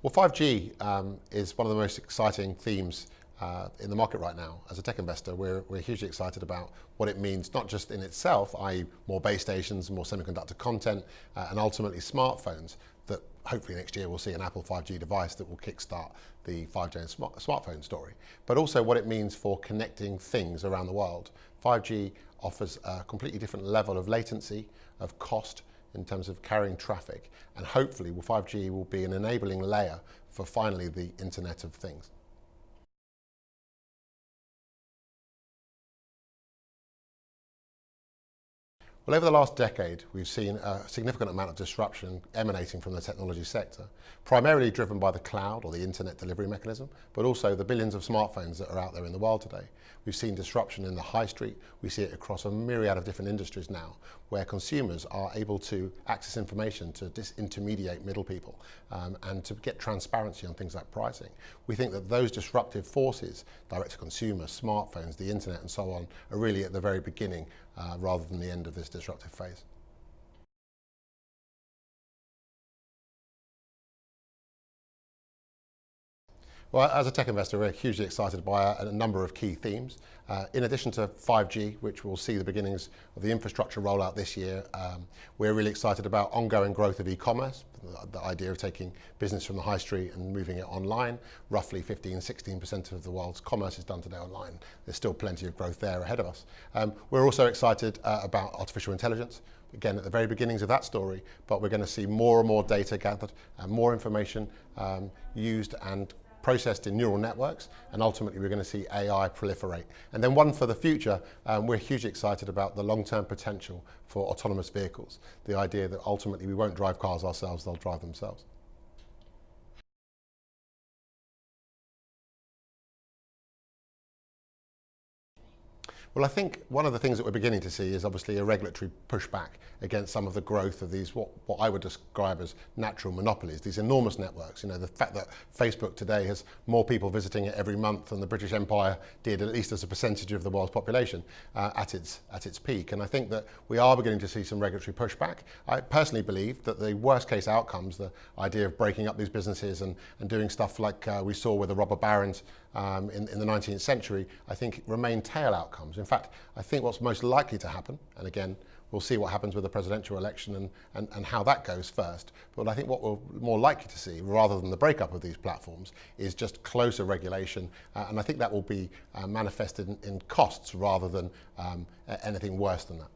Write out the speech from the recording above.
Well, 5G is one of the most exciting themes in the market right now. As a tech investor, we're hugely excited about what it means, not just in itself, i.e. more base stations, more semiconductor content, and ultimately smartphones, that hopefully next year we'll see an Apple 5G device that will kickstart the 5G smartphone story, but also what it means for connecting things around the world. 5G offers a completely different level of latency, of cost, in terms of carrying traffic, and hopefully 5G will be an enabling layer for finally the Internet of Things. Well, over the last decade, we've seen a significant amount of disruption emanating from the technology sector, primarily driven by the cloud or the internet delivery mechanism, but also the billions of smartphones that are out there in the world today. We've seen disruption in the high street. We see it across a myriad of different industries now, where consumers are able to access information to disintermediate middle people and to get transparency on things like pricing. We think that those disruptive forces, direct to consumer, smartphones, the internet and so on, are really at the very beginning rather than the end of this disruptive phase. Well, as a tech investor, we're hugely excited by a number of key themes. In addition to 5G, which will see the beginnings of the infrastructure rollout this year, we're really excited about ongoing growth of e-commerce, the idea of taking business from the high street and moving it online. Roughly 15–16% of the world's commerce is done today online. There's still plenty of growth there ahead of us. We're also excited about artificial intelligence. Again, at the very beginnings of that story, but we're going to see more and more data gathered and more information used and processed in neural networks, and ultimately we're going to see AI proliferate. And then one for the future, we're hugely excited about the long-term potential for autonomous vehicles, the idea that ultimately we won't drive cars ourselves, they'll drive themselves. Well, I think one of the things that we're beginning to see is obviously a regulatory pushback against some of the growth of these, what I would describe as natural monopolies, these enormous networks. You know, the fact that Facebook today has more people visiting it every month than the British Empire did, at least as a percentage of the world's population at its peak. And I think that we are beginning to see some regulatory pushback. I personally believe that the worst case outcomes, the idea of breaking up these businesses and doing stuff like we saw with the robber barons in the 19th century, I think remain tail outcomes. In fact, I think what's most likely to happen, and again, we'll see what happens with the presidential election and how that goes first, but I think what we're more likely to see, rather than the breakup of these platforms, is just closer regulation, and I think that will be manifested in costs rather than anything worse than that.